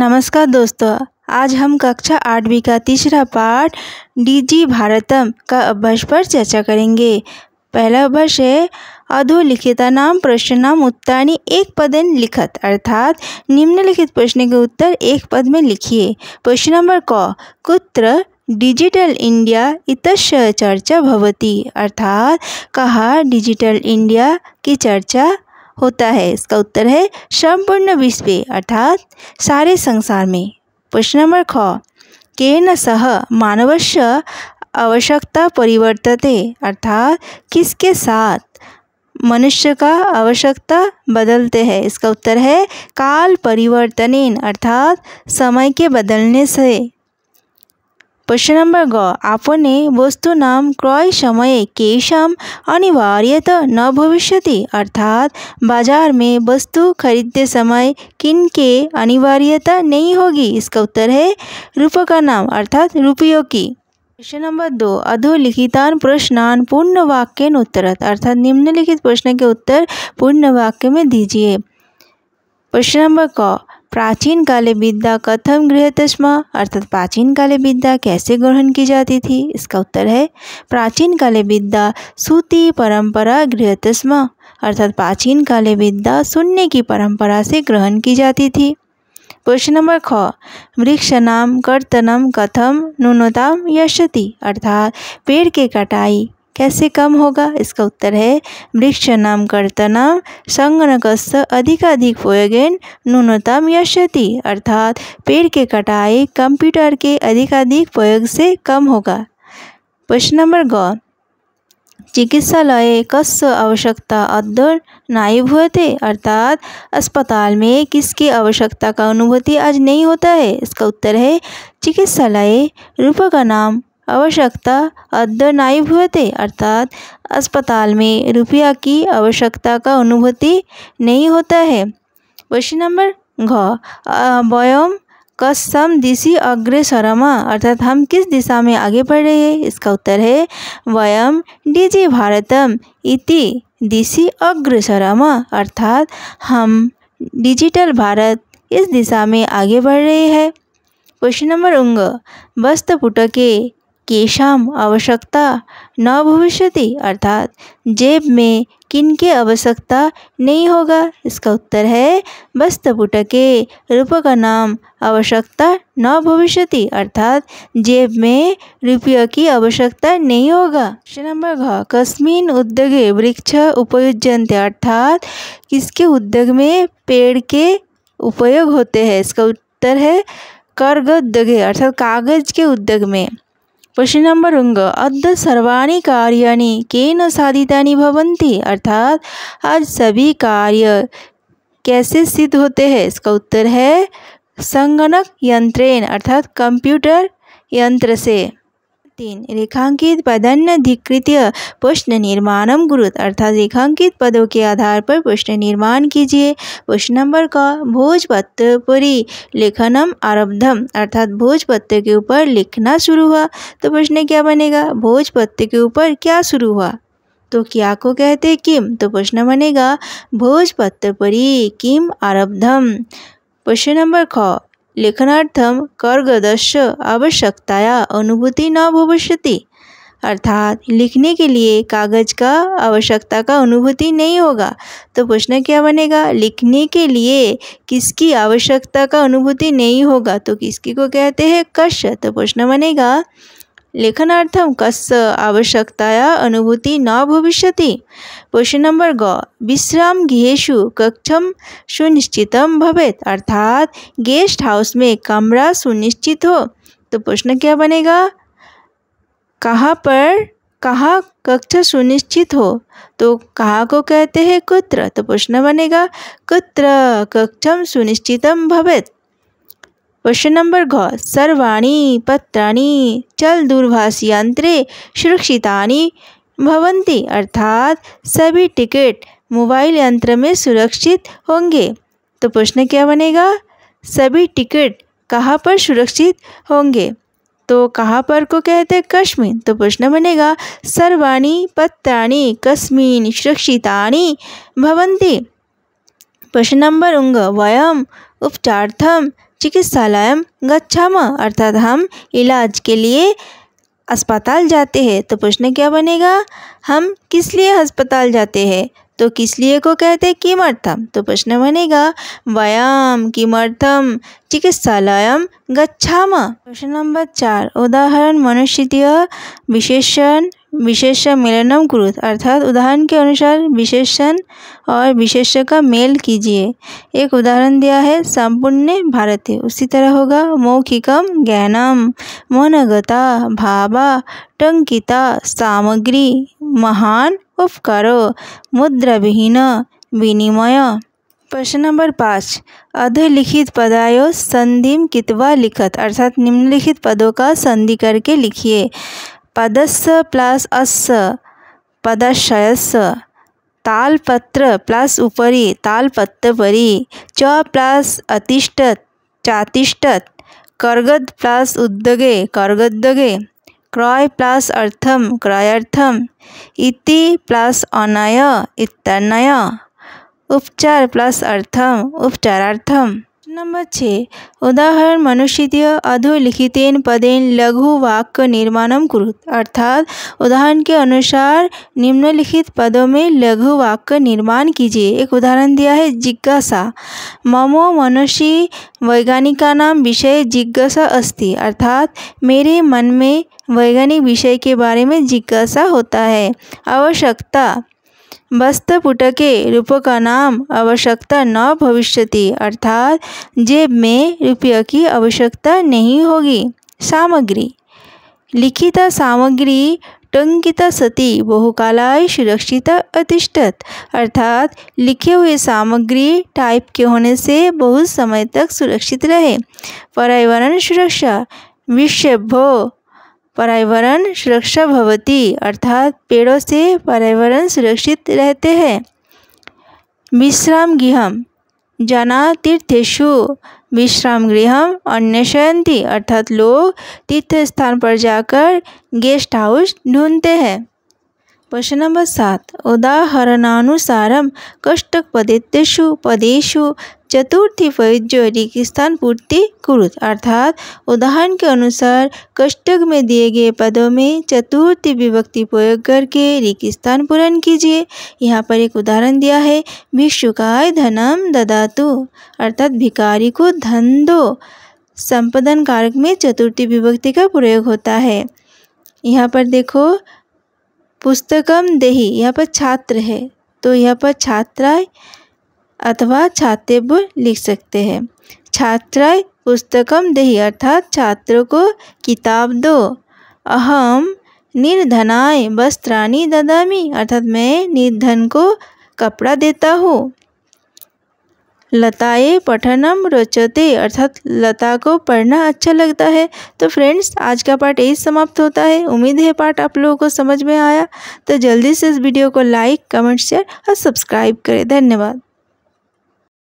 नमस्कार दोस्तों, आज हम कक्षा 8वीं का तीसरा पाठ डीजी भारतम का अभ्यास पर चर्चा करेंगे। पहला अभ्यास है अधोलिखितानां प्रश्नानां उत्तराणि एक पदेन लिखत, अर्थात निम्नलिखित प्रश्न के उत्तर एक पद में लिखिए। प्रश्न नंबर क, कुत्र डिजिटल इंडिया इत्यस्य चर्चा भवति, अर्थात कहाँ डिजिटल इंडिया की चर्चा होता है। इसका उत्तर है संपूर्ण विश्व, अर्थात सारे संसार में। प्रश्न नंबर ख, केन सह मानवस्य आवश्यकता परिवर्तते, अर्थात किसके साथ मनुष्य का आवश्यकता बदलते हैं। इसका उत्तर है काल परिवर्तनेन, अर्थात समय के बदलने से। प्रश्न नंबर ग, आपने वस्तूनां क्रय समये केषां अनिवार्यता न भविष्यति, अर्थात बाजार में वस्तु खरीदते समय किन के अनिवार्यता नहीं होगी। इसका उत्तर है रूपकानां, अर्थात रुपयों की। प्रश्न नंबर 2, अधोलिखितान् प्रश्नान् पूर्ण वाक्येन उत्तरत, अर्थात निम्नलिखित प्रश्न के उत्तर पूर्ण वाक्य में दीजिए। प्रश्न नंबर क, प्राचीन काले विद्या कथम गृह्यते स्म, अर्थात प्राचीन काले विद्या कैसे ग्रहण की जाती थी। इसका उत्तर है प्राचीन काले विद्या श्रुति परंपरा गृह्यते स्म, अर्थात प्राचीन काले विद्या सुनने की परंपरा से ग्रहण की जाती थी। प्रश्न नंबर ख, वृक्षाणां कर्तनं कथम न्यूनतां यशति, अर्थात पेड़ की कटाई कैसे कम होगा। इसका उत्तर है वृक्षाणां कर्तनं संगणकस्य अधिकाधिक प्रयोगेन न्यूनतां यशति, अर्थात पेड़ की कटाई कंप्यूटर के अधिकाधिक प्रयोग से कम होगा। प्रश्न नंबर ग, चिकित्सालये कस्य आवश्यकता अद्य नानुभूयते, अर्थात अस्पताल में किसकी आवश्यकता का अनुभूति आज नहीं होता है। इसका उत्तर है चिकित्सालये रूपकानां आवश्यकता अद्य नानुभूयते, अर्थात अस्पताल में रुपया की आवश्यकता का अनुभूति नहीं होता है। प्रश्न नंबर घ, वयम कस्यां दिशि अग्रेसराम, अर्थात हम किस दिशा में आगे बढ़ रहे हैं। इसका उत्तर है वयम डिजि भारतम इति दिशि अग्रेसराम, अर्थात हम डिजिटल भारत इस दिशा में आगे बढ़ रहे हैं। प्रश्न नंबर उंग, वस्त्रपुटके केषां आवश्यकता न भविष्यति, अर्थात जेब में किन की आवश्यकता नहीं होगा। इसका उत्तर है वस्त्रपुटके रूपकानां आवश्यकता न भविष्यति, अर्थात जेब में रुपयों की आवश्यकता नहीं होगा। प्रश्न नंबर घ, कस्मिन् उद्योगे वृक्ष उपयुज्यन्ते, अर्थात किसके उद्योग में पेड़ के उपयोग होते हैं। इसका उत्तर है कर्गोद्योगे, अर्थात कागज के उद्योग में। प्रश्न नंबर उंग, अद्य सर्वाणि कार्याणि केन साधितानि भवन्ति, अर्थात आज सभी कार्य कैसे सिद्ध होते हैं। इसका उत्तर है संगणक यंत्रेण, अर्थात कंप्यूटर यंत्र से। 3, रेखांकित पदान्यधिकृत्य प्रश्न निर्माणं कुरुत, अर्थात रेखांकित पदों के आधार पर प्रश्न निर्माण कीजिए। प्रश्न नंबर क, भोजपत्रोपरि लेखनम आरब्धम, अर्थात भोजपत्र के ऊपर लिखना शुरू हुआ। तो प्रश्न क्या बनेगा, भोजपत्र के ऊपर क्या शुरू हुआ, तो क्या को कहते हैं किम। तो प्रश्न बनेगा भोजपत्रोपरि किम आरब्धम। प्रश्न नंबर ख, लेखनार्थम कर्गदस्य आवश्यकताया अनुभूति न भविष्यति, अर्थात लिखने के लिए कागज का आवश्यकता का अनुभूति नहीं होगा। तो प्रश्न क्या बनेगा, लिखने के लिए किसकी आवश्यकता का अनुभूति नहीं होगा, तो किसकी को कहते हैं कस्य। तो प्रश्न बनेगा लेखनार्थम कस्य आवश्यकताया अनुभूति न भविष्यति। प्रश्न नंबर ग, विश्राम गृहेषु कक्षम सुनिश्चितम भवेत्, अर्थात गेस्ट हाउस में कमरा सुनिश्चित हो। तो प्रश्न क्या बनेगा, कहाँ पर कहाँ कक्ष सुनिश्चित हो, तो कहाँ को कहते हैं कुत्र। तो प्रश्न बनेगा कुत्र कक्षम सुनिश्चितम भवेत्। प्रश्न नंबर घ, सर्वाणि पत्राणि चल दूरभाष यंत्रे सुरक्षितानि भवन्ति, अर्थात सभी टिकट मोबाइल यंत्र में सुरक्षित होंगे। तो प्रश्न क्या बनेगा, सभी टिकट कहाँ पर सुरक्षित होंगे, तो कहाँ पर को कहते हैं कस्मिन्। तो प्रश्न बनेगा सर्वाणि पत्राणि कस्मिन् सुरक्षितानि भवन्ति। प्रश्न नंबर उंग, वयम उपचारार्थम चिकित्सालयम गच्छामः अर्थात हम इलाज के लिए अस्पताल जाते हैं। तो प्रश्न क्या बनेगा, हम किस लिए अस्पताल जाते हैं? तो किस लिए को कहते हैं किमर्थम। तो प्रश्न बनेगा वयम किमर्थम चिकित्सालयम गच्छामः। प्रश्न नंबर 4, उदाहरण मनुष्यतः विशेषण विशेष्य मेलनम कुरुत अर्थात उदाहरण के अनुसार विशेषण और विशेष्य का मेल कीजिए। एक उदाहरण दिया है संपूर्ण भारते, उसी तरह होगा मौखिकम ज्ञानम, मनगता भावा, टंकिता सामग्री, महान उपकारो, मुद्राविहीन विनिमय। प्रश्न नंबर 5, अधलिखित पदायो संधिम कित्वा लिखत अर्थात निम्नलिखित पदों का संधि करके लिखिए। पदस्य प्लस अस्य पदाशयस्य, तालपत्र प्लस उपरि तालपत्रपरि, च प्लस अतिष्ठत चातिष्ठत, कर्गद प्लस उद्दगे कर्गोद्दगे, क्रय प्लस अर्थम क्रयार्थम, इति प्लस अनय इत्यनय, उपचार प्लस अर्थम उपचारार्थम। नंबर 6, उदाहरण मनुष्यतः अधोलिखितेन पदेन लघु वाक्य निर्माणम कुरुत अर्थात उदाहरण के अनुसार निम्नलिखित पदों में लघु वाक्य निर्माण कीजिए। एक उदाहरण दिया है जिज्ञासा, ममो मनसि वैज्ञानिकानां विषये जिज्ञासा अस्ति अर्थात मेरे मन में वैज्ञानिक विषय के बारे में जिज्ञासा होता है। आवश्यकता, वस्त्रपुटके रूपकानां आवश्यकता न भविष्यति अर्थात जेब में रुपये की आवश्यकता नहीं होगी। सामग्री, लिखिता सामग्री टंकिता सती बहुकालाय सुरक्षिता अतिष्ठत अर्थात लिखे हुए सामग्री टाइप के होने से बहुत समय तक सुरक्षित रहे। पर्यावरण सुरक्षा, विश्वभो पर्यावरण सुरक्षा भवति अर्थात पेड़ों से पर्यावरण सुरक्षित रहते हैं। विश्राम गृहम, जना तीर्थेषु विश्राम गृहम अन्वेषयन्ति अर्थात लोग तीर्थ स्थान पर जाकर गेस्ट हाउस ढूंढते हैं। प्रश्न नंबर 7, उदाहरणानुसारम कष्टक पदेतेषु पदेषु चतुर्थी प्रयुज्य रिक्तस्थान पूर्ति कुरुत अर्थात उदाहरण के अनुसार कष्टक में दिए गए पदों में चतुर्थी विभक्ति प्रयोग करके रिक्तस्थान पूर्ण कीजिए। यहाँ पर एक उदाहरण दिया है भिक्षुकाय धनम ददातु अर्थात भिखारी को धन दो। संपादन कारक में चतुर्थी विभक्ति का प्रयोग होता है। यहाँ पर देखो पुस्तकम देहि, यहाँ पर छात्र है तो यहाँ पर छात्राय अथवा छात्रेभ्यो लिख सकते हैं। छात्राय पुस्तकम देहि अर्थात छात्रों को किताब दो। अहम निर्धनाय वस्त्राणि ददामि अर्थात मैं निर्धन को कपड़ा देता हूँ। लताये पठनम रोचते अर्थात लता को पढ़ना अच्छा लगता है। तो फ्रेंड्स आज का पार्ट यही समाप्त होता है। उम्मीद है पार्ट आप लोगों को समझ में आया। तो जल्दी से इस वीडियो को लाइक कमेंट शेयर और सब्सक्राइब करें। धन्यवाद।